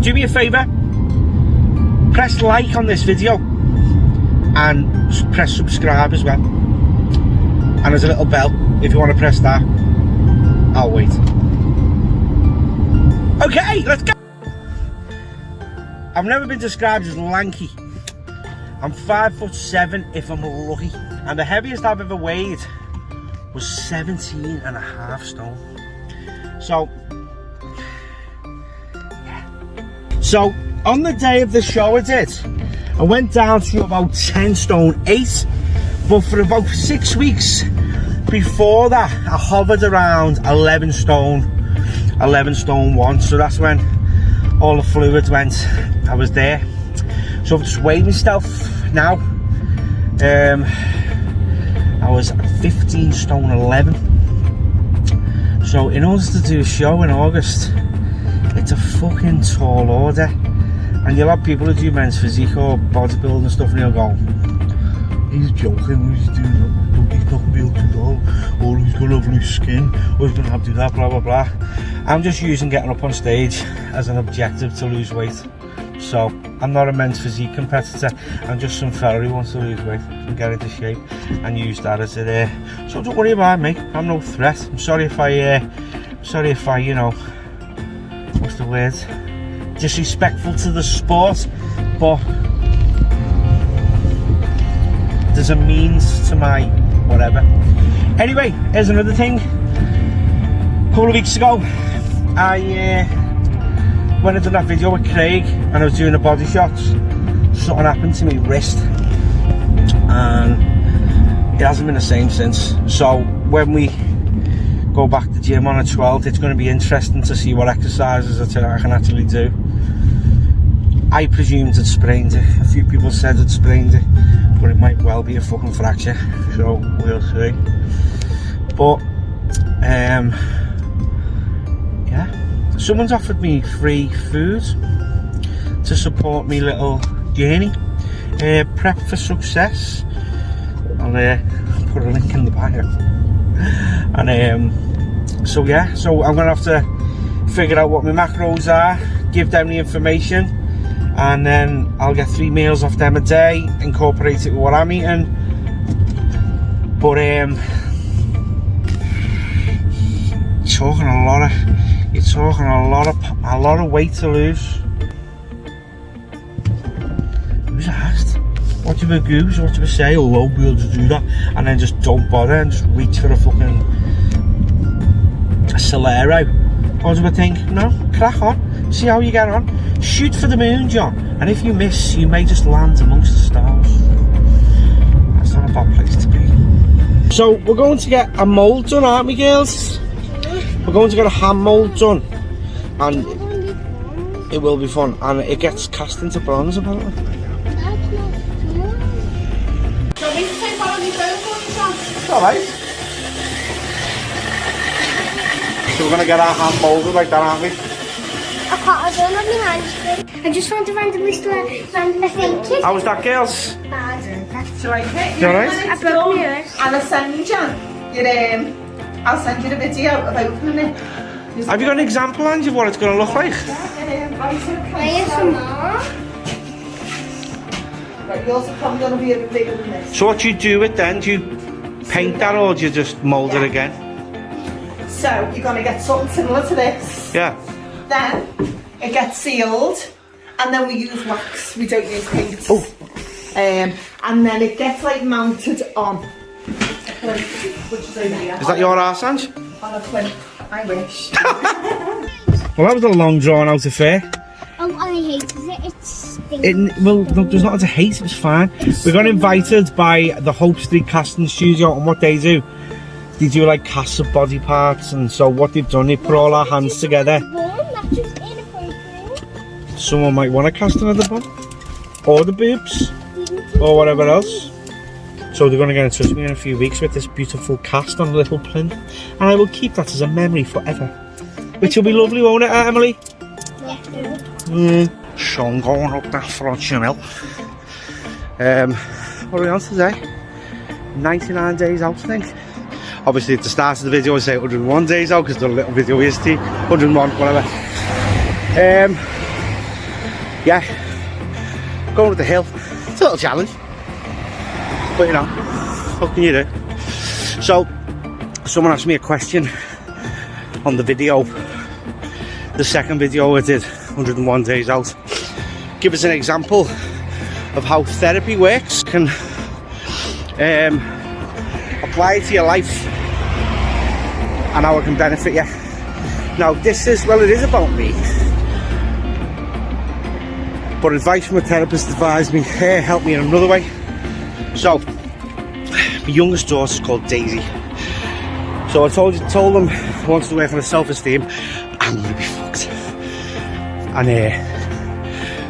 do me a favour, press like on this video and press subscribe as well, and there's a little bell if you want to press that. I'll wait. Okay, let's go. I've never been described as lanky. I'm 5'7" if I'm lucky, and the heaviest I've ever weighed was 17.5 stone. So yeah. So on the day of the show I went down to about 10 stone 8, but for about 6 weeks before that I hovered around 11 stone 1. So that's when all the fluid went. I was there. So I've just weighed myself now. I was 15 stone 11. So in order to do a show in August, it's a fucking tall order. And you'll have people who do men's physique or bodybuilding stuff and they'll go, he's joking, he's doing that, he's not gonna be able to do, or he's gonna have loose skin, or he's gonna have to do that, blah blah blah. I'm just using getting up on stage as an objective to lose weight. So I'm not a men's physique competitor, I'm just some fella who wants to lose weight and get into shape and use that as a so don't worry about me, I'm no threat. I'm sorry if I you know, what's the word, disrespectful to the sport, but there's a means to my whatever. Anyway, here's another thing. A couple of weeks ago when I did that video with Craig and I was doing the body shots, something happened to my wrist and it hasn't been the same since. So when we go back to the gym on the 12th, it's going to be interesting to see what exercises I can actually do. I presumed it sprained it. A few people said it sprained it, but it might well be a fucking fracture, so we'll see. But yeah, someone's offered me free food to support me little journey. Prep for Success. I'll put a link in the bio. And so yeah, so I'm gonna have to figure out what my macros are, give them the information, and then I'll get 3 meals off them a day, incorporate it with what I'm eating. But you're talking a lot of weight to lose. Who's asked? What do we goose? What do we say? Oh, I'll be able to do that, and then just don't bother and just reach for a fucking Solero. What do we think? No, crack on. See how you get on. Shoot for the moon, John. And if you miss, you may just land amongst the stars. That's not a bad place to be. So we're going to get a mould done, aren't we, girls? We're going to get a hand mould done, and it will be fun. And it gets cast into bronze, apparently. It's alright. So we're going to get our hand moulded like that, aren't we? I don't have my hands. I just want to randomly think. How was that, girls? Bad. Shall I hit You alright? I broke my wrist. And I'll send you I'll send you the video of opening it. Have you got an example, Angie, of what it's going to look like? Right, okay. Play some more. Right, yours are probably going to be a bit bigger than this. So what do you do with then? Do you paint that or do you just mould it again? So you're going to get something similar to this. Yeah. Then it gets sealed, and then we use wax. We don't use paint. Oh. And then it gets like mounted on a plinth, which is over here. Is that your arse, Ange? On a plinth. I wish. Well, that was a long drawn out affair. Oh, I hate it. It stinks. Well, there's nothing to hate, it's fine. We got invited by the Hope Street casting studio, and what they do like casts of body parts, and so what they've done, they put all our hands together. That's just inappropriate. Someone might want to cast another bum, or the boobs, or whatever else. So they're going to get in touch with me in a few weeks with this beautiful cast on a little plinth, and I will keep that as a memory forever. Which will be lovely, won't it, Emily? Yeah. So I'm going up that front channel. What are we on today? 99 days out, I think. Obviously at the start of the video I say 101 days out because the little video is 101, whatever. yeah, going up the hill, it's a little challenge, but you know, what can you do? So, someone asked me a question on the video, the second video I did, 101 days out. Give us an example of how therapy works, can apply it to your life and how it can benefit you. Now this is, well, it is about me, but advice from a therapist advised me, hey, help me in another way. So my youngest daughter's called Daisy. So I told them I wanted to work on her self-esteem. I'm gonna be fucked. And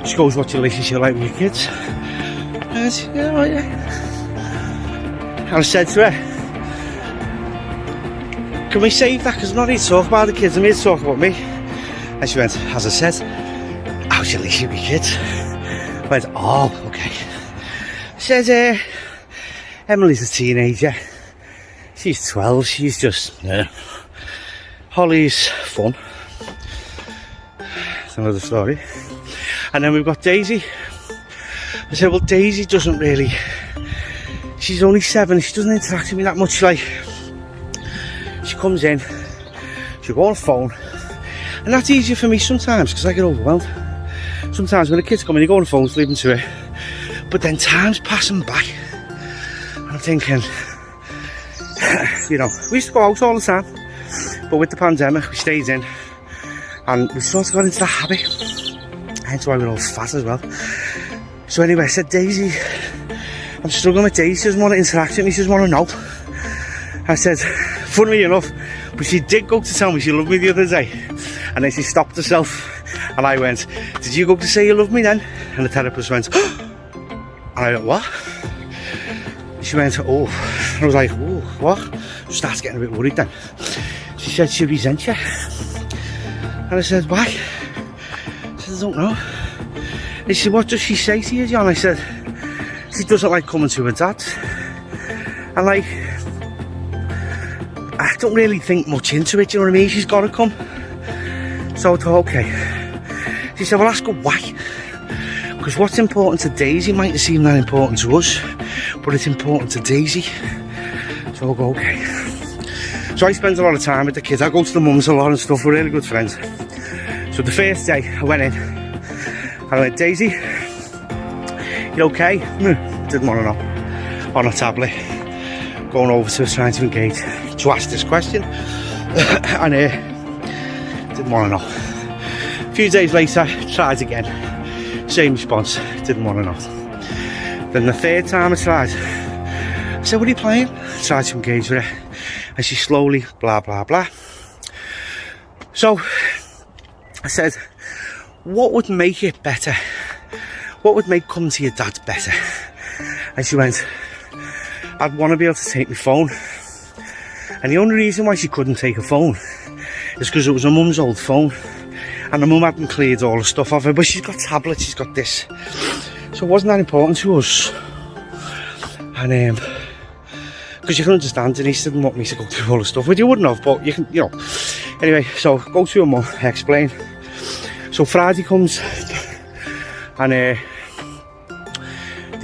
she goes, what's your relationship like with your kids? And I said, yeah, right, yeah. And I said to her, can we save that? Because I'm not here to talk about the kids, I'm here to talk about me. And she went, as I said, how's your relationship with your kids? I went, oh, okay. She said, Emily's a teenager. She's 12, she's just, yeah. Holly's fun. That's another story. And then we've got Daisy. I said, well, Daisy doesn't really, she's only 7, she doesn't interact with me that much. Like, she comes in, she'll go on the phone, and that's easier for me sometimes because I get overwhelmed. Sometimes when the kids come in, you go on the phone, leave them to her, but then time's passing by, and I'm thinking, you know, we used to go out all the time, but with the pandemic we stayed in, and we sort of got into that habit, hence why we're all fat as well. So anyway, I said, Daisy, I'm struggling with Daisy, she doesn't want to interact with me, she doesn't want to know. I said, funnily enough, but she did go to tell me she loved me the other day, and then she stopped herself, and I went, did you go to say you love me then? And the therapist went, and I went, what? She went, oh. And I was like, oh, what? She started getting a bit worried then. She said she resents you. And I said, why? I said, I don't know. And she said, what does she say to you, John? I said, she doesn't like coming to her dad's. And like, I don't really think much into it, you know what I mean? She's got to come. So I thought, okay. She said, well, ask her why. Because what's important to Daisy mightn't seem that important to us, but it's important to Daisy. So I'll go, okay. So I spend a lot of time with the kids. I go to the mums a lot and stuff. We're really good friends. So the first day I went in, I went, Daisy, you okay? Didn't want to know. On a tablet, going over to her, trying to engage, to ask this question, and didn't want to know. A few days later, tried again, same response, didn't want to know. Then the third time I tried, I said, what are you playing? Tried to engage with her, and she slowly, blah blah blah. So I said, what would make it better? What would make coming to your dad better? And she went, I'd want to be able to take my phone. And the only reason why she couldn't take her phone is because it was her mum's old phone, and her mum hadn't cleared all the stuff off her, but she's got tablets, she's got this, so it wasn't that important to us. And because you can understand, Denise didn't want me to go through all the stuff, which you wouldn't have, but you can, you know. Anyway, so go to her mum, explain. So Friday comes, and they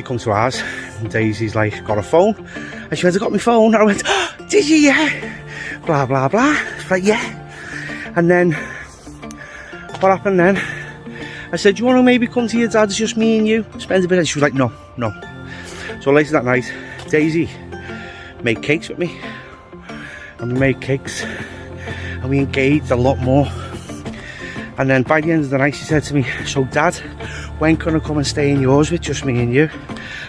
come to ours, and Daisy's like, got a phone, and she went, I got my phone. I went, oh, did you? Yeah. Blah blah blah. She's like, yeah. And then what happened then? I said, do you want to maybe come to your dad's, just me and you, spend a bit? And she was like, no. So later that night, Daisy made cakes with me, and we made cakes, and we engaged a lot more. And then by the end of the night, she said to me, so Dad, when can I come and stay in yours with just me and you?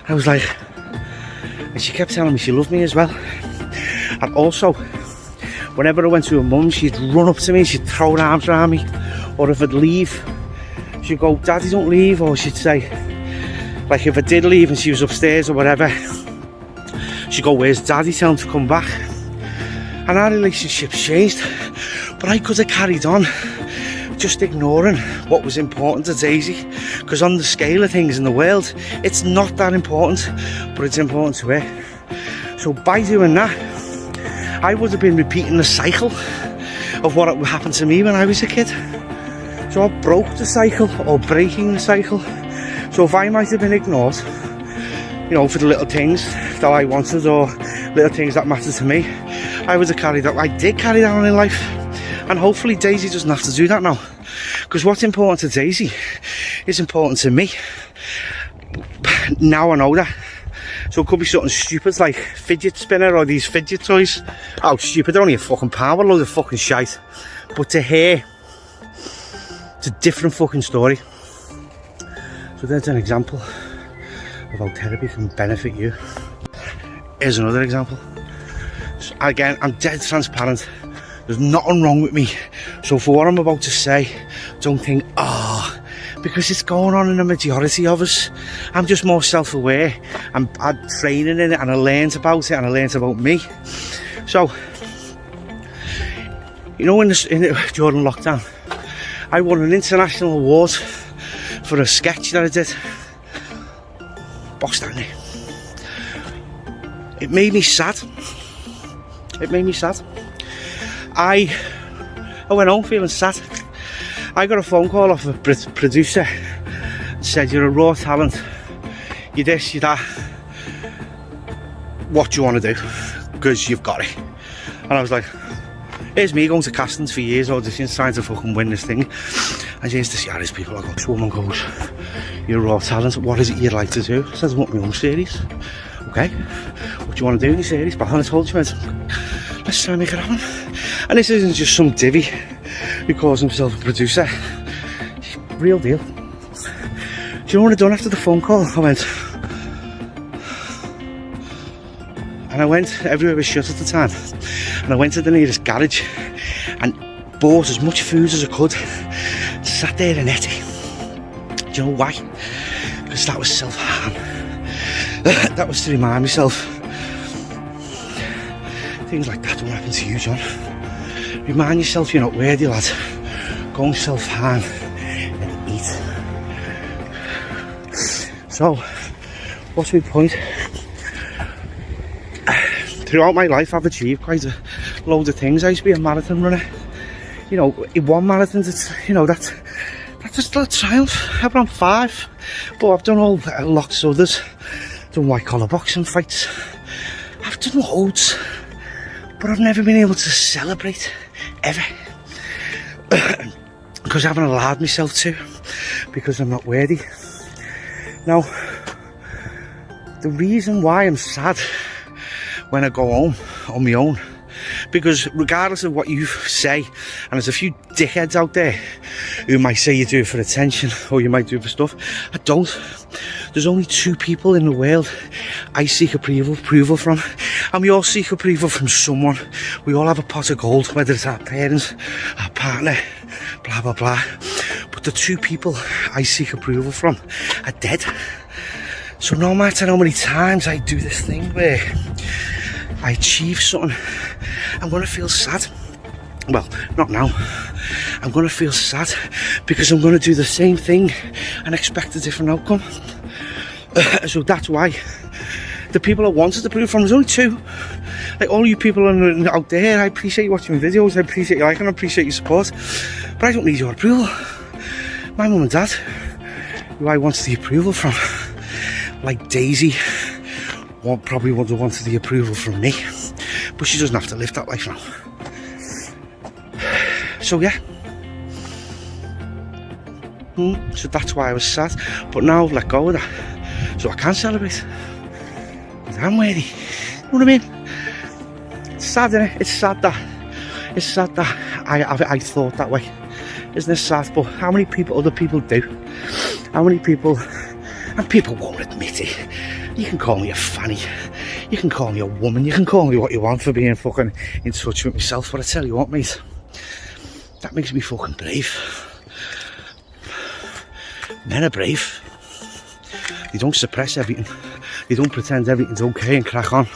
I was like, and she kept telling me she loved me as well. And also, whenever I went to her mum, she'd run up to me, she'd throw her arms around me, or if I'd leave, she'd go, Daddy, don't leave. Or she'd say, like if I did leave and she was upstairs or whatever, she'd go, where's Daddy? Tell him to come back. And our relationship changed, but I could have carried on just ignoring what was important to Daisy, because on the scale of things in the world, it's not that important, but it's important to her. So by doing that, I would have been repeating the cycle of what happened to me when I was a kid. So I broke the cycle, or breaking the cycle. So if I might have been ignored, you know, for the little things that I wanted or little things that mattered to me, I would have carried that. I did carry that on in life, and hopefully Daisy doesn't have to do that now. Because what's important to Daisy is important to me. Now I know that. So it could be something stupid like fidget spinner or these fidget toys. Oh, stupid, they're only a fucking pound, a load of fucking shite. But to her, it's a different fucking story. So there's an example of how therapy can benefit you. Here's another example. So again, I'm dead transparent. There's nothing wrong with me. So for what I'm about to say, don't think, oh, because it's going on in the majority of us. I'm just more self-aware. I'm training in it, and I learned about it, and I learned about me. So, you know, during lockdown, I won an international award for a sketch that I did. Box Stanley. It made me sad. It made me sad. I went home feeling sad. I got a phone call off a producer and said, you're a raw talent, you're this, you're that, what do you want to do? Because you've got it. And I was like, here's me going to castings for years, auditions, trying to fucking win this thing, and here's this Irish people. I go, this woman goes, you're a raw talent, what is it you'd like to do? I said, I want my own series. Okay, what do you want to do in your series? But I told you, let's try and make it happen. And this isn't just some divvy who calls himself a producer. Real deal. Do you know what I done after the phone call? I went, everywhere was shut at the time, and I went to the nearest garage and bought as much food as I could, sat there and ate it. Do you know why? Because that was self-harm. That was to remind myself, things like that don't happen to you, John. Remind yourself you're not worthy, lad. Go and self-harm and eat. So, what's my point? Throughout my life I've achieved quite a load of things. I used to be a marathon runner. You know, in one marathon, it's, you know, that's just a triumph. I've run 5, but I've done lots of others. Done white collar boxing fights. I've done loads, but I've never been able to celebrate, ever. Because I haven't allowed myself to, because I'm not worthy. Now, the reason why I'm sad when I go home on my own, because regardless of what you say, and there's a few dickheads out there who might say you do it for attention, or you might do it for stuff, I don't. There's only 2 people in the world I seek approval from, and we all seek approval from someone. We all have a pot of gold, whether it's our parents, our partner, blah blah blah. But the 2 people I seek approval from are dead. So no matter how many times I do this thing where I achieve something, I'm going to feel sad. Well, not now. I'm going to feel sad because I'm going to do the same thing and expect a different outcome. So that's why the people I wanted to prove from, there's only 2. Like all you people out there, I appreciate you watching my videos, I appreciate you liking, I appreciate your support, but I don't need your approval. My mum and dad, who I wanted the approval from, like Daisy, probably would have wanted the approval from me, but she doesn't have to live that life now. So yeah, so that's why I was sad, but now I've let go of that, so I can celebrate, because I'm worthy. You know what I mean? It's sad, innit? It's sad that I thought that way. Isn't it sad? But how many people, other people do? How many people, and people won't admit it. You can call me a fanny, you can call me a woman, you can call me what you want for being fucking in touch with myself, but I tell you what, mate, that makes me fucking brave. Men are brave. They don't suppress everything. They don't pretend everything's okay and crack on.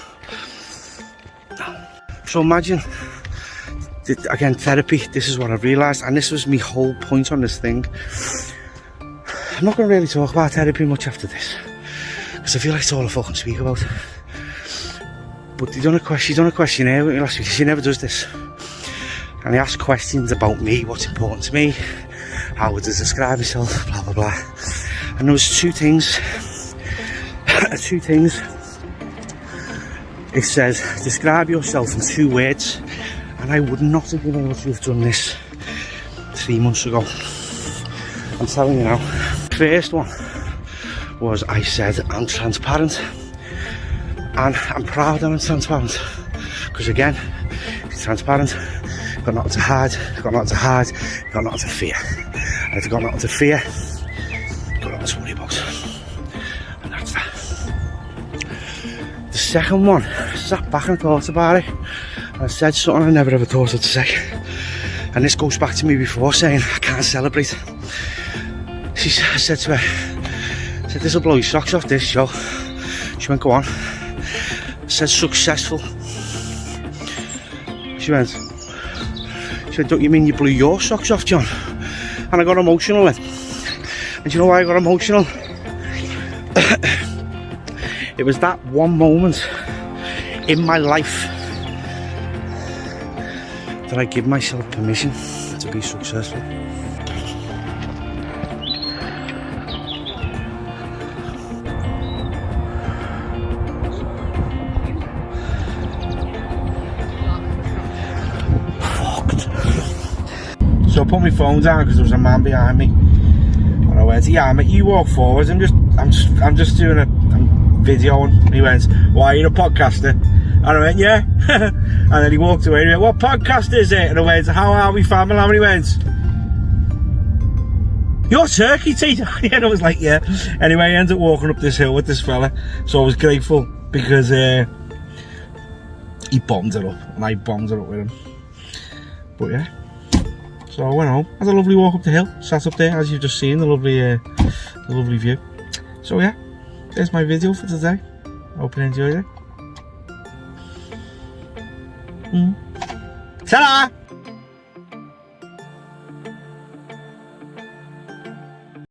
So imagine, again, therapy, this is what I've realised, and this was my whole point on this thing. I'm not going to really talk about therapy much after this, because I feel like it's all I fucking speak about. But she's done a questionnaire with me last week. She never does this. And they ask questions about me, what's important to me, how would I describe myself, blah blah blah. And there was two things. It says, describe yourself in 2 words, and I would not have been able to have done this 3 months ago. I'm telling you now. First one was, I said, I'm transparent, and I'm proud that I'm transparent, because again, if you're transparent, you've got nothing to hide, you've got nothing to hide, you've got nothing to fear. And if you've got nothing to fear, you've got nothing to worry about. And that's that. The second one, I sat back and thought about it, and I said something I never ever thought I'd say. And this goes back to me before saying I can't celebrate. I said to her, I said, this will blow your socks off, this show. She went, go on. I said, successful. She went, don't you mean you blew your socks off, John? And I got emotional then. And do you know why I got emotional? It was that one moment in my life that I give myself permission to be successful. So I put my phone down because there was a man behind me, and I went, yeah mate, you walk forward, I'm just doing I'm videoing. And he went, why, are you a podcaster? And I went, yeah. And then he walked away and he went, what podcast is it? And I went, how are we family? And he went, you're Turkey teeth. And I was like, yeah. Anyway, I ended up walking up this hill with this fella, so I was grateful because he bombed it up and I bombed it up with him. But yeah, so I went home, had a lovely walk up the hill, sat up there as you've just seen, the lovely view. So yeah, there's my video for today. I hope you enjoyed it. Ta-da!